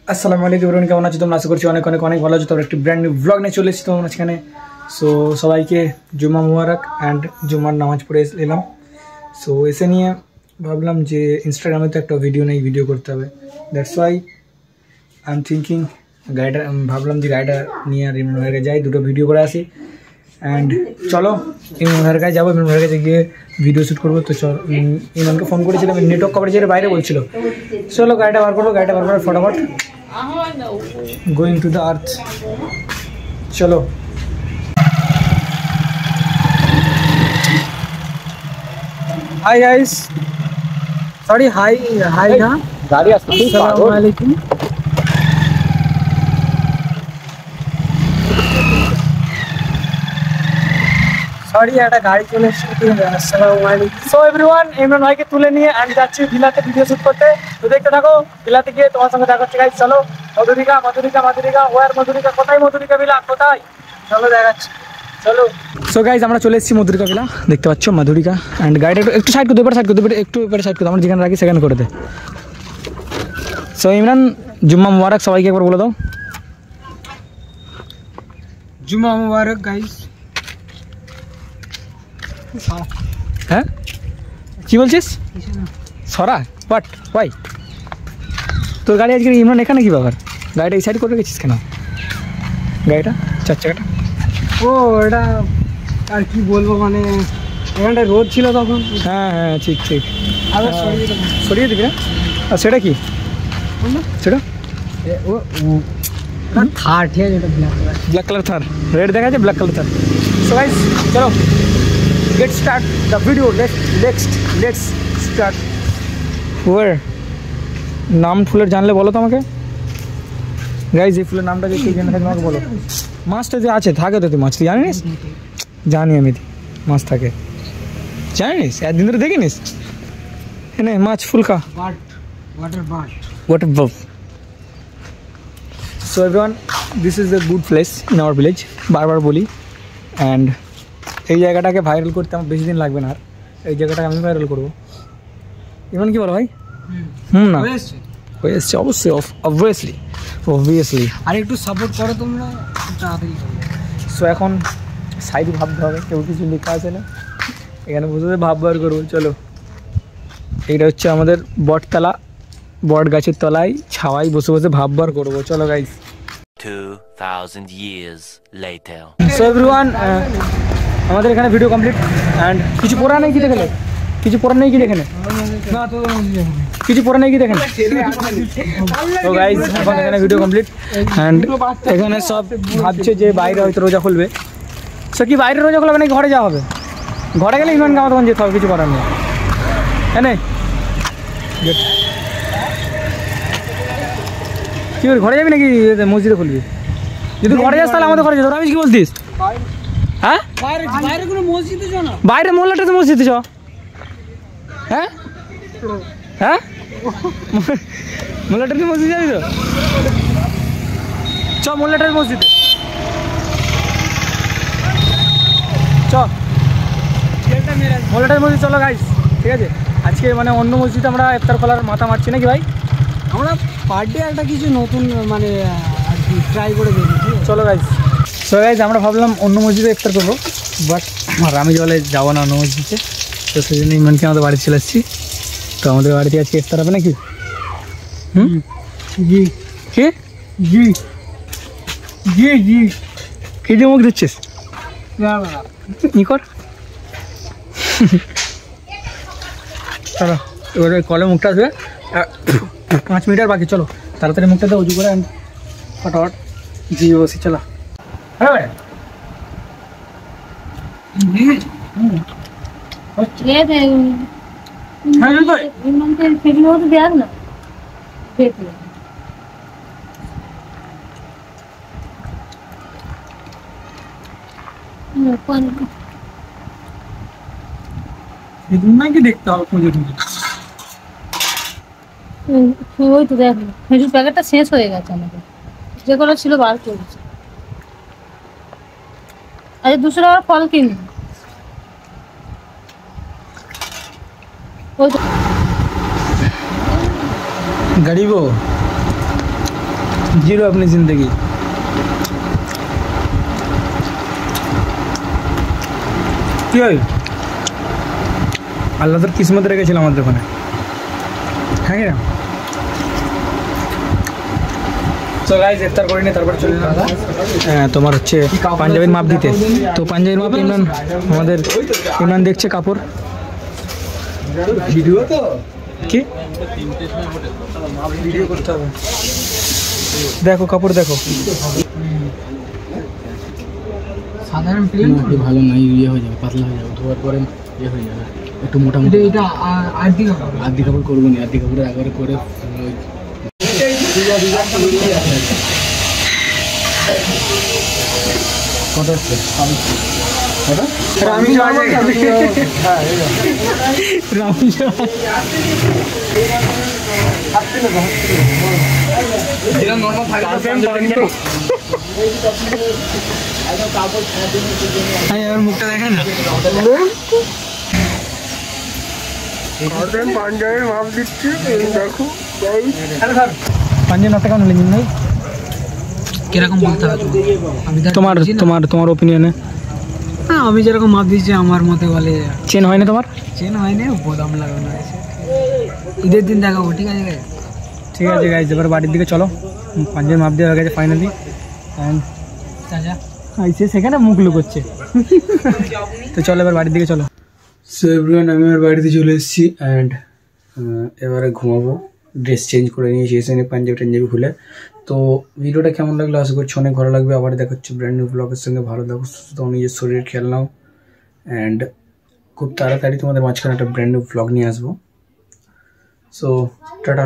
আসসালামু আলাইকুম এভরিওয়ান, কেমন আছো তোমরা? আশা করছি অনেক অনেক অনেক ভালো আছো। তোমরা একটি ব্র্যান্ড নিউ ব্লগ নিয়ে চলে এসেছি তোমার মাঝখানে। সো সবাইকে জুম্মা মুবারক অ্যান্ড জুম্মার নামাজ পড়ে এলাম। সো এসে নিয়ে ভাবলাম যে ইনস্টাগ্রামে তো একটা ভিডিও করতে হবে। That's why I am thinking গাড়িটা, ভাবলাম যে গাড়িটা নিয়ে আর ইমরান ভাইয়ের কাছে যাই, দুটো ভিডিও করে আসি। অ্যান্ড চলো ইমরান ভাইয়ের কাছে যাবো, ইমরান ভাইয়ের কাছে গিয়ে ভিডিও শ্যুট করবো। তো চল, ইমরানকে ফোন করেছিলাম, নেটওয়ার্ক কভারেজ এর বাইরে বলছিল। চলো গাড়িটা বার করবো, গাড়িটা বার করে ফটাফট going to the earth. चलो हाय गाइस, सॉरी हाय ना गाड़ी अस्सलाम वालेकुम। সরি একটা গাড়ি চলে এসেছে। আসসালামু আলাইকুম। সো এভরিওয়ান, ইমরান ভাইকে তুলে নিয়ে আমি যাচ্ছি ভিলাতে ভিডিও শুট করতে। তো দেখতে থাকো, ভিলাতে গিয়ে তোমার সঙ্গে দেখা হচ্ছে গাইস। চলো মধুরিকা মধুরিকা মধুরিকা, ওয়ার মধুরিকা, কোথায় মধুরিকা ভিলা, কোথায়? চলো দেখাচ্ছি, চলো। সো গাইস আমরা চলে এসেছি মধুরিকা ভিলা, দেখতে পাচ্ছ মধুরিকা। অ্যান্ড গাড়িটা একটু সাইড করে দেবে, সাইড করে দেবে, একটু এবারে সাইড করে আমরা যেখানে রাখি সেখানে করে দে। সো ইমরান, জুম্মা মুবারক সবাইকে একবার বলে দাও। জুম্মা মুবারক গাইস। হ্যাঁ কি বলছিস? সরা বাট ওয়াই? তোর গাড়ি আজকে ইমরান এখানে কি ব্যাপার? গাড়িটা এই সাইড করে রেখেছিস কেন? গাড়িটা চার চাকাটা ও এটা আর কি বলবো, মানে এখানটায় রোদ ছিল তখন। হ্যাঁ হ্যাঁ ঠিক ঠিক, আবার সরিয়ে দিবি না। আর সেটা কি সেটা? ও থার, ঠিক আছে, ব্ল্যাক কালার থার, রেড দেখা যায়, ব্ল্যাক কালার থার। সো গাইস চলো let's start the video. Let's start. Where নাম ফুলের জানলে বলো তো আমাকে গাইজ, এই ফুলের নামটা যদি জেনে থাকে আমাকে বলো। মাছটা যে আছে থাকে তো, তুই মাছ তুই জানিস? জানি আমি, মাছ থাকে জানিস, একদিন ধরে দেখিনিস? হ্যাঁ মাছ ফুলকা water bird. So everyone, this is the good place in our village, বারবার বলি। অ্যান্ড এই জায়গাটাকে ভাইরাল করতে আমার বেশি দিন লাগবে না, আর এই জায়গাটাকে আমি ভাইরাল করবো। ইমন কি বলো ভাই? না হয়ে এসছে অবশ্যই, অবভিয়াসলি। আর একটু সাপোর্ট করো তোমরা, তাড়াতাড়ি। সো এখন সাইড ভাবতে হবে, কেউ কিছু লেখা আছে না এখানে, বসে ভাব বার করবো। চলো, এইটা হচ্ছে আমাদের বটতলা, বট গাছের তলায় ছাওয়াই বসে বসে ভাব বার করবো। চলো guys. 2000 years later. So everyone, আমাদের এখানে ভিডিও কমপ্লিট। অ্যান্ড কিছু পড়া নেই কি দেখলে, কিছু পড়া নেই কি দেখে কিছু পড়া নেই কি দেখেন। তো গাইজ এখন এখানে ভিডিও কমপ্লিট। অ্যান্ড এখানে সব ভাবছে যে বাইরে হয়তো রোজা খুলবে। সে কি বাইরে রোজা খুলবে নাকি ঘরে যাওয়া হবে? ঘরে গেলে ইমরানকে আমার তখন যেতে হবে, কিছু করার নেই। হ্যাঁ কি ঘরে যাবি নাকি মসজিদে খুলবি? যদি ঘরে যাস তাহলে আমাদের ঘরে যেতে হবে। আমি কি বলতিস? হ্যাঁ বাইরে কোনো মসজিদে চ না, বাইরে মোল্লাটাতে মসজিদে চ। হ্যাঁ হ্যাঁ মোল্লাটাতে মসজিদ যাবি তো? চ মোল্লাটার মসজিদে চ, মোল্লাটার মসজিদ চলো গাইস। ঠিক আছে, আজকে মানে অন্য মসজিদে আমরা ইফতার খোলার মাথা মারছি নাকি ভাই? আমরা পার ডে একটা কিছু নতুন মানে আর কি ট্রাই করে দেখি। চলো গাইস। সো গাইস আমরা ভাবলাম অন্য মসজিদে ইফতার করবো, বাট আমি বলে যাবো না অন্য মসজিদে। তো সেই জন্য ইমরানকে আমাদের বাড়ি চলে আসছি। তো আমাদের বাড়িতে আজকে ইফতার হবে নাকি? জি কে জি জি জি কে যে মুখ দিচ্ছিস ই কর। চলো এবারে কলে মুখটা আসবে, 5 মিনিট বাকি। চলো তাড়াতাড়ি মুখটাতে উজু করে ফটাফট জি বসি। চলো হ্যাঁ নাকি দেখতে হবে পুজো টুজো। ওই তো দেখ খেজুর প্যাকেটটা শেষ হয়ে গেছে, আমাদের যেগুলো ছিল বার করেছে। আরে 200 টাকার ফল কিনবো। ওই তো गरीब हो, जी लो अपनी जिंदगी। কি হয় আল্লাহ তোর কিসমত রেখেছিল আমাদের ওখানে, হ্যাঁ কি না? তো গাইস ইফতার করে নিয়ে তারপর চলে যাবো তোমার হচ্ছে পাঞ্জাবির মাপ দিতে। তো পাঞ্জাবির মাপ ইমরান, আমাদের ইমরান দেখছে কাপড় ভিডিও, তো কি ভিডিও করতে হবে, দেখো কাপড় দেখো। সাধারণ প্লেন ভালো না, ইয়ে হয়ে যাবে, পাতলা হয়ে যাবে, ধোয়ার পরে ইয়ে হয়ে যাবে, একটু মোটামুটি। এটা আর্ধি কাপড় করবো না, আর্ধি কাপড় একবারে করে কত হচ্ছে মুখটা দেখেন না, পাঞ্জাবের মাপ দিচ্ছি দেখো। পাঞ্জাবের মাপটা কেমন হলেন ভাই? কিরকম বলতে হবে তোমার তোমার তোমার ওপিনিয়নে? হ্যাঁ আমি যেরকম মাপ দিচ্ছি আমার মতে বলে চেন হয় না, তোমার চেন হয় না, বোদাম লাগানো আছে, ঈদের দিন দেখাবো। ঠিক আছে গাইজ, ঠিক আছে গাইজ, এবার বাড়ির দিকে চলো, পাঞ্জাবের মাপ দেওয়া হয়ে গেছে ফাইনালি। আইসে সেখানে মুখ লুকোচ্ছে তো চলো এবার বাড়ির দিকে চলো। সো এভরিওয়ান, আমি আমার বাড়িতে চলে এসেছি অ্যান্ড এবারে ঘুমাবো, ড্রেস চেঞ্জ করে নিয়েছি এসে পাঞ্জাবি টাঞ্জাবি খুলে। তো ভিডিওটা কেমন লাগলো আশা করছি অনেক ভালো লাগবে। আবার দেখা হচ্ছে ব্র্যান্ড নিউ ব্লগের সঙ্গে। ভালো থাকো, সুস্থ থাকো, নিজের শরীরের খেয়াল নাও অ্যান্ড খুব তাড়াতাড়ি তোমাদের মাঝখানে একটা ব্র্যান্ড নিউ ব্লগ নিয়ে আসবো। So tata.